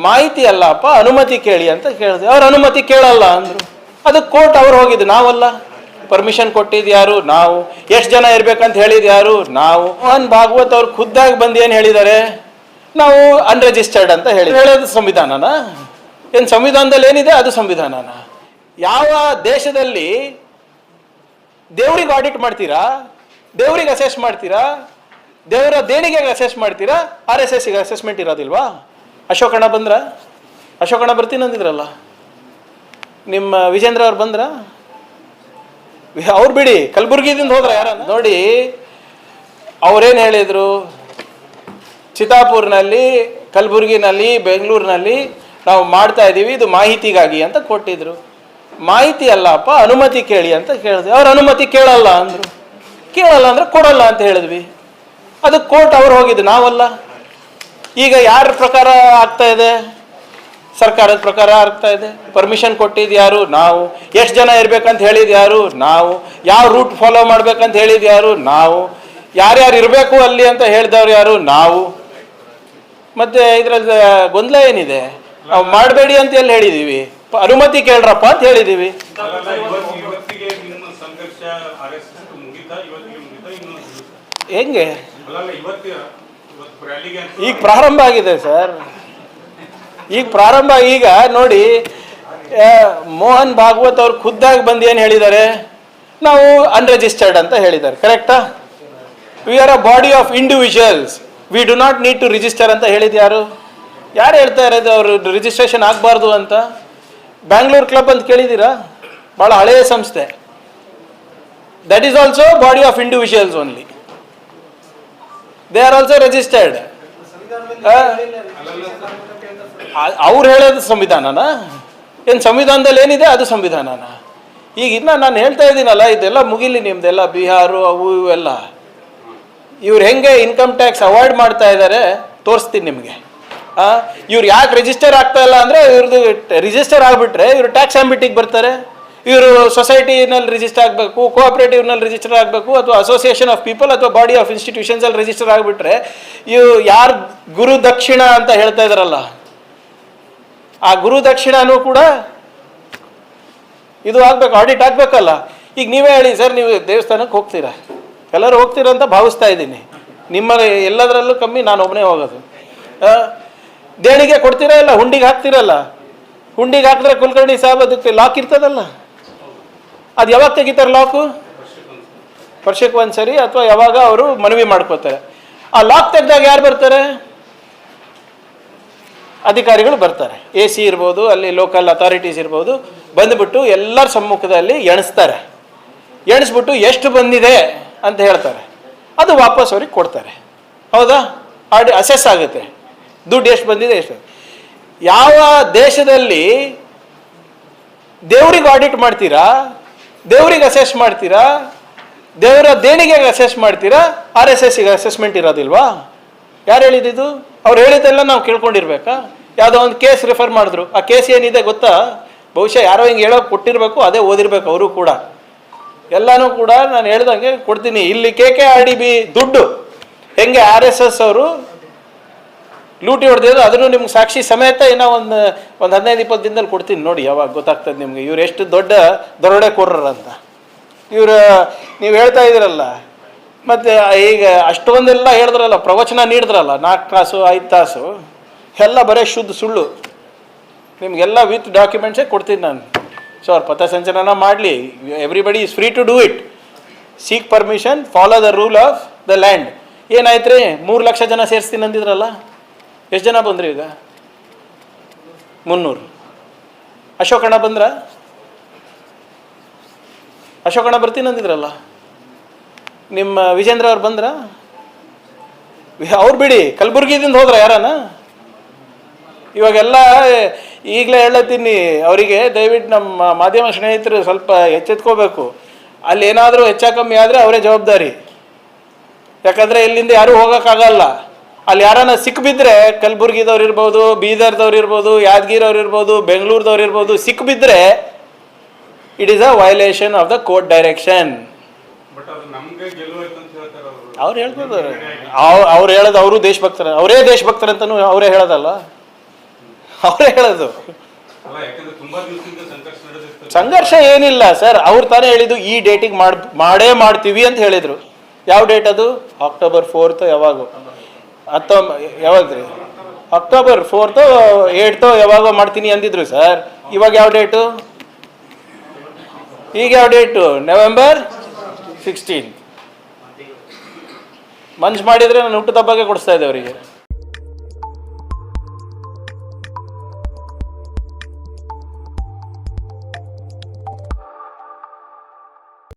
ಮಾಹಿತಿ ಅಲ್ಲಪ್ಪ ಅನುಮತಿ ಕೇಳಿ ಅಂತ ಕೇಳಿದೆ. ಅವ್ರು ಅನುಮತಿ ಕೇಳಲ್ಲ ಅಂದರು. ಅದಕ್ಕೆ ಕೋರ್ಟ್ ಅವ್ರು ಹೋಗಿದ್ದು, ನಾವಲ್ಲ. ಪರ್ಮಿಷನ್ ಕೊಟ್ಟಿದ್ದು ಯಾರು? ನಾವು. ಎಷ್ಟು ಜನ ಇರ್ಬೇಕಂತ ಹೇಳಿದ್ದು ಯಾರು? ನಾವು. ಮೋಹನ್ ಭಾಗವತ್ ಅವ್ರು ಖುದ್ದಾಗಿ ಬಂದು ಏನು ಹೇಳಿದ್ದಾರೆ? ನಾವು ಅನ್ರಿಜಿಸ್ಟರ್ಡ್ ಅಂತ ಹೇಳೋದು ಸಂವಿಧಾನನ? ಏನು ಸಂವಿಧಾನದಲ್ಲಿ ಏನಿದೆ ಅದು ಸಂವಿಧಾನನ? ಯಾವ ದೇಶದಲ್ಲಿ ದೇವ್ರಿಗೆ ಆಡಿಟ್ ಮಾಡ್ತೀರಾ? ದೇವ್ರಿಗೆ ಅಸೆಸ್ ಮಾಡ್ತೀರಾ? ದೇವರ ದೇಣಿಗೆಗೆ ಅಸೆಸ್ ಮಾಡ್ತೀರಾ? RSSಗೆ ಅಸೆಸ್ಮೆಂಟ್ ಇರೋದಿಲ್ವಾ? ಅಶೋಕಣ್ಣ ಬಂದ್ರ? ಅಶೋಕಣ್ಣ ಬರ್ತೀನಿ ಅಂದಿದ್ರಲ್ಲ. ನಿಮ್ಮ ವಿಜೇಂದ್ರ ಅವ್ರು ಬಂದ್ರ? ಅವ್ರು ಬಿಡಿ, ಕಲಬುರ್ಗಿದಿಂದ ಹೋದ್ರ ಯಾರ ನೋಡಿ. ಅವ್ರೇನು ಹೇಳಿದ್ರು? ಚಿತ್ತಾಪುರ್ನಲ್ಲಿ, ಕಲಬುರ್ಗಿನಲ್ಲಿ, ಬೆಂಗಳೂರಿನಲ್ಲಿ ನಾವು ಮಾಡ್ತಾ ಇದ್ದೀವಿ, ಇದು ಮಾಹಿತಿಗಾಗಿ ಅಂತ ಕೊಟ್ಟಿದ್ರು. ಮಾಹಿತಿ ಅಲ್ಲಪ್ಪ ಅನುಮತಿ ಕೇಳಿ ಅಂತ ಕೇಳಿದ್ವಿ. ಅವ್ರು ಅನುಮತಿ ಕೇಳಲ್ಲ ಅಂದರು. ಕೇಳಲ್ಲ ಅಂದ್ರೆ ಕೊಡಲ್ಲ ಅಂತ ಹೇಳಿದ್ವಿ. ಅದಕ್ಕೆ ಕೋರ್ಟ್ ಅವ್ರು ಹೋಗಿದ್ದು, ನಾವಲ್ಲ. ಈಗ ಯಾರ ಪ್ರಕಾರ ಆಗ್ತಾ ಇದೆ? ಸರ್ಕಾರದ ಪ್ರಕಾರ ಆಗ್ತಾ ಇದೆ. ಪರ್ಮಿಷನ್ ಕೊಟ್ಟಿದ್ದು ಯಾರು? ನಾವು. ಎಷ್ಟು ಜನ ಇರ್ಬೇಕಂತ ಹೇಳಿದ್ದು ಯಾರು? ನಾವು. ಯಾವ ರೂಟ್ ಫಾಲೋ ಮಾಡ್ಬೇಕಂತ ಹೇಳಿದ್ದು ಯಾರು? ನಾವು. ಯಾರ್ಯಾರು ಇರಬೇಕು ಅಲ್ಲಿ ಅಂತ ಹೇಳಿದವ್ರು ಯಾರು? ನಾವು. ಮತ್ತೆ ಇದ್ರಲ್ಲಿ ಗೊಂದಲ ಏನಿದೆ? ನಾವು ಮಾಡಬೇಡಿ ಅಂತ ಎಲ್ಲಿ ಹೇಳಿದೀವಿ? ಅನುಮತಿ ಕೇಳ್ರಪ್ಪ ಅಂತ ಹೇಳಿದೀವಿ. ಹೆಂಗೆ ಈಗ ಪ್ರಾರಂಭ ಆಗಿದೆ ಸರ್. ಈಗ ಪ್ರಾರಂಭ. ಈಗ ನೋಡಿ, ಮೋಹನ್ ಭಾಗವತ್ ಅವ್ರು ಖುದ್ದಾಗಿ ಬಂದು ಏನು ಹೇಳಿದ್ದಾರೆ? ನಾವು ಅನ್ರಿಜಿಸ್ಟರ್ಡ್ ಅಂತ ಹೇಳಿದ್ದಾರೆ. ಕರೆಕ್ಟಾ? We are a body of individuals, we do not need to register ಅಂತ ಹೇಳಿದ್ದು ಯಾರು? ಯಾರು ಹೇಳ್ತಾ ಇರೋದು ಅವರು ರಿಜಿಸ್ಟ್ರೇಷನ್ ಆಗಬಾರ್ದು ಅಂತ? ಬ್ಯಾಂಗ್ಳೂರ್ ಕ್ಲಬ್ ಅಂತ ಕೇಳಿದ್ದೀರಾ? ಭಾಳ ಹಳೆಯ ಸಂಸ್ಥೆ. That is also body of individuals only. They are also registered. ಅವ್ರು ಹೇಳೋದು ಸಂವಿಧಾನನ? ಏನು ಸಂವಿಧಾನದಲ್ಲಿ ಏನಿದೆ ಅದು ಸಂವಿಧಾನನ? ಈಗ ಇನ್ನು ನಾನು ಹೇಳ್ತಾ ಇದ್ದೀನಲ್ಲ, ಇದೆಲ್ಲ ಮುಗಿಲಿ ನಿಮ್ದೆಲ್ಲ ಬಿಹಾರು ಅವು ಇವೆಲ್ಲ. ಇವ್ರು ಹೆಂಗೆ ಇನ್ಕಮ್ ಟ್ಯಾಕ್ಸ್ ಅವಾಯ್ಡ್ ಮಾಡ್ತಾ ಇದ್ದಾರೆ ತೋರಿಸ್ತೀನಿ ನಿಮಗೆ. ಇವ್ರು ಯಾಕೆ ರಿಜಿಸ್ಟರ್ ಆಗ್ತಾ ಇಲ್ಲ ಅಂದರೆ, ಇವ್ರದ್ದು ರಿಜಿಸ್ಟರ್ ಆಗಿಬಿಟ್ರೆ ಇವರು ಟ್ಯಾಕ್ಸ್ ಆಂಬಿಟಿಗೆ ಬರ್ತಾರೆ. ಇವರು ಸೊಸೈಟಿನಲ್ಲಿ ರಿಜಿಸ್ಟರ್ ಆಗಬೇಕು, ಕೋಆಪರೇಟಿವ್ನಲ್ಲಿ ರಿಜಿಸ್ಟರ್ ಆಗಬೇಕು, ಅಥವಾ ಅಸೋಸಿಯೇಷನ್ ಆಫ್ ಪೀಪಲ್ ಅಥವಾ ಬಾಡಿ ಆಫ್ ಇನ್ಸ್ಟಿಟ್ಯೂಷನ್ಸಲ್ಲಿ ರಿಜಿಸ್ಟರ್ ಆಗಿಬಿಟ್ರೆ ಇವು ಯಾರು ಗುರು ದಕ್ಷಿಣ ಅಂತ ಹೇಳ್ತಾ ಇದ್ದಾರಲ್ಲ, ಆ ಗುರು ದಕ್ಷಿಣನೂ ಕೂಡ ಇದು ಆಗಬೇಕು, ಆಡಿಟ್ ಆಗಬೇಕಲ್ಲ. ಈಗ ನೀವೇ ಹೇಳಿ ಸರ್, ನೀವು ದೇವಸ್ಥಾನಕ್ಕೆ ಹೋಗ್ತೀರಾ, ಎಲ್ಲರೂ ಹೋಗ್ತೀರಾ ಅಂತ ಭಾವಿಸ್ತಾ ಇದ್ದೀನಿ. ನಿಮ್ಮ ಎಲ್ಲದರಲ್ಲೂ ಕಮ್ಮಿ ನಾನು ಒಬ್ಬನೇ ಹೋಗೋದು. ದೇಣಿಗೆ ಕೊಡ್ತೀರಾ ಇಲ್ಲ, ಹುಂಡಿಗೆ ಹಾಕ್ತಿರಲ್ಲ. ಹುಂಡಿಗೆ ಹಾಕಿದ್ರೆ ಕುಲಕರ್ಣಿ ಸಾಹೇಬ್ ಅದಕ್ಕೆ ಲಾಕ್ ಇರ್ತದಲ್ಲ, ಅದು ಯಾವಾಗ ತೆಗಿತಾರೆ ಲಾಕು? ವರ್ಷಕ್ಕೆ ಒಂದ್ಸರಿ ಅಥವಾ ಯಾವಾಗ ಅವರು ಮನವಿ ಮಾಡ್ಕೋತಾರೆ. ಆ ಲಾಕ್ ತೆಗೆದಾಗ ಯಾರು ಬರ್ತಾರೆ? ಅಧಿಕಾರಿಗಳು ಬರ್ತಾರೆ. AC ಇರ್ಬೋದು, ಅಲ್ಲಿ ಲೋಕಲ್ ಅಥಾರಿಟೀಸ್ ಇರ್ಬೋದು, ಬಂದುಬಿಟ್ಟು ಎಲ್ಲರ ಸಮ್ಮುಖದಲ್ಲಿ ಎಣಿಸ್ತಾರೆ. ಎಣಿಸ್ಬಿಟ್ಟು ಎಷ್ಟು ಬಂದಿದೆ ಅಂತ ಹೇಳ್ತಾರೆ. ಅದು ವಾಪಸ್ ಅವ್ರಿಗೆ ಕೊಡ್ತಾರೆ. ಹೌದಾ? ಅಸೆಸ್ ಆಗುತ್ತೆ ದುಡ್ಡು ಎಷ್ಟು ಬಂದಿದೆ ಎಷ್ಟು. ಯಾವ ದೇಶದಲ್ಲಿ ದೇವ್ರಿಗೆ ಆಡಿಟ್ ಮಾಡ್ತೀರಾ? ದೇವ್ರಿಗೆ ಅಸೆಸ್ ಮಾಡ್ತೀರಾ? ದೇವರ ದೇಣಿಗೆಗೆ ಅಸೆಸ್ ಮಾಡ್ತೀರಾ? RSSಗೆ ಅಸೆಸ್ಮೆಂಟ್ ಇರೋದಿಲ್ವಾ? ಯಾರು ಹೇಳಿದ್ದು? ಅವ್ರು ಹೇಳಿದ್ದೆಲ್ಲ ನಾವು ಕೇಳ್ಕೊಂಡಿರ್ಬೇಕಾ? ಯಾವುದೋ ಒಂದು ಕೇಸ್ ರೆಫರ್ ಮಾಡಿದ್ರು. ಆ ಕೇಸ್ ಏನಿದೆ ಗೊತ್ತಾ? ಬಹುಶಃ ಯಾರೋ ಹಿಂಗೆ ಹೇಳೋಕೆ ಕೊಟ್ಟಿರಬೇಕು, ಅದೇ ಓದಿರ್ಬೇಕು ಅವರು ಕೂಡ. ಎಲ್ಲನೂ ಕೂಡ ನಾನು ಹೇಳ್ದಂಗೆ ಕೊಡ್ತೀನಿ. ಇಲ್ಲಿ KKRDB ದುಡ್ಡು ಹೆಂಗೆ RSS ಅವರು ಲೂಟಿ ಹೊಡೆದಿದ್ರು, ಅದನ್ನು ನಿಮ್ಗೆ ಸಾಕ್ಷಿ ಸಮೇತ ಇನ್ನೂ ಒಂದು 15-20 ದಿನದಲ್ಲಿ ಕೊಡ್ತೀನಿ ನೋಡಿ. ಯಾವಾಗ ಗೊತ್ತಾಗ್ತದೆ ನಿಮಗೆ ಇವ್ರು ಎಷ್ಟು ದೊಡ್ಡ ದರೋಡೆಕೋರರು ಅಂತ. ಇವರು ನೀವು ಹೇಳ್ತಾ ಇದ್ದೀರಲ್ಲ, ಮತ್ತು ಈಗ ಅಷ್ಟೊಂದೆಲ್ಲ ಹೇಳಿದ್ರಲ್ಲ, ಪ್ರವಚನ ನೀಡಿದ್ರಲ್ಲ 4 ತಾಸು 5 ತಾಸು, ಎಲ್ಲ ಬರೀ ಶುದ್ಧ ಸುಳ್ಳು. ನಿಮಗೆಲ್ಲ ವಿತ್ ಡಾಕ್ಯುಮೆಂಟ್ಸೇ ಕೊಡ್ತೀನಿ ನಾನು. ಸೊ ಅವ್ರು ಪಥಸಂಚಲನ ಮಾಡಲಿ, everybody is free to do it. Seek permission, follow the rule of the land. ಏನಾಯ್ತು ರೀ? 3 ಲಕ್ಷ ಜನ ಸೇರಿಸ್ತೀನಿ ಅಂದಿದ್ರಲ್ಲ, ಎಷ್ಟು ಜನ ಬಂದ್ರಿ? ಈಗ 300. ಅಶೋಕಣ್ಣ ಬಂದ್ರ? ಅಶೋಕಣ್ಣ ಬರ್ತೀನಿ ಅಂದಿದ್ರಲ್ಲ. ನಿಮ್ಮ ವಿಜೇಂದ್ರ ಅವ್ರು ಬಂದ್ರ? ಅವ್ರು ಬಿಡಿ, ಕಲಬುರ್ಗಿದಿಂದ ಹೋದ್ರ ಯಾರನ? ಇವಾಗೆಲ್ಲ ಈಗಲೇ ಹೇಳತ್ತೀನಿ ಅವರಿಗೆ, ದಯವಿಟ್ಟು ನಮ್ಮ ಮಾಧ್ಯಮ ಸ್ನೇಹಿತರು ಸ್ವಲ್ಪ ಎಚ್ಚೆತ್ಕೋಬೇಕು. ಅಲ್ಲಿ ಏನಾದರೂ ಹೆಚ್ಚು ಕಮ್ಮಿ ಆದರೆ ಅವರೇ ಜವಾಬ್ದಾರಿ. ಯಾಕಂದರೆ ಇಲ್ಲಿಂದ ಯಾರೂ ಹೋಗೋಕ್ಕಾಗಲ್ಲ. ಅಲ್ಲಿ ಯಾರನ್ನ ಸಿಕ್ಬಿದ್ರೆ, ಕಲಬುರ್ಗಿದವ್ರು ಇರ್ಬೋದು, ಬೀದರ್ದವ್ರು ಇರ್ಬೋದು, ಯಾದಗಿರವ್ರು ಇರ್ಬೋದು, ಬೆಂಗಳೂರದವ್ರು ಇರ್ಬೋದು, ಸಿಕ್ಬಿದ್ರೆ it is a violation of the court direction. ಅವ್ರು ಹೇಳ್ಬೋದು, ಅವ್ರು ಹೇಳೋದು ಅವರು ದೇಶಭಕ್ತರ, ಅವರೇ ದೇಶಭಕ್ತರಂತನೂ ಅವರೇ ಹೇಳೋದಲ್ಲ. ಅವರೇ ಹೇಳೋದು. ಅಲ್ಲ, ಯಾಕಂದ್ರೆ ತುಂಬಾ ದಿವಸದಿಂದ ಸಂಘರ್ಷ ನಡೆದಿತ್ತು. ಸಂಘರ್ಷ ಏನಿಲ್ಲ ಸರ್, ಅವ್ರು ತಾನೇ ಹೇಳಿದ್ದು ಈ ಡೇಟಿಗೆ ಮಾಡೇ ಮಾಡ್ತೀವಿ ಅಂತ ಹೇಳಿದರು. ಯಾವ ಡೇಟ್ ಅದು? ಅಕ್ಟೋಬರ್ 4th ಯಾವಾಗ? ಯಾವಾಗ್ರಿ? ಅಕ್ಟೋಬರ್ 4th 8th ಯಾವಾಗ ಮಾಡ್ತೀನಿ ಅಂದಿದ್ರು ಸರ್. ಇವಾಗ ಯಾವ ಡೇಟು? ಈಗ ಯಾವ ಡೇಟು? November 16th. ಮಂಜ್ ಮಾಡಿದರೆ ನಾನು ಹುಟ್ಟುಹಬ್ಬಕ್ಕೆ ಕೊಡಿಸ್ತಾ ಇದ್ದೆ ಅವರಿಗೆ.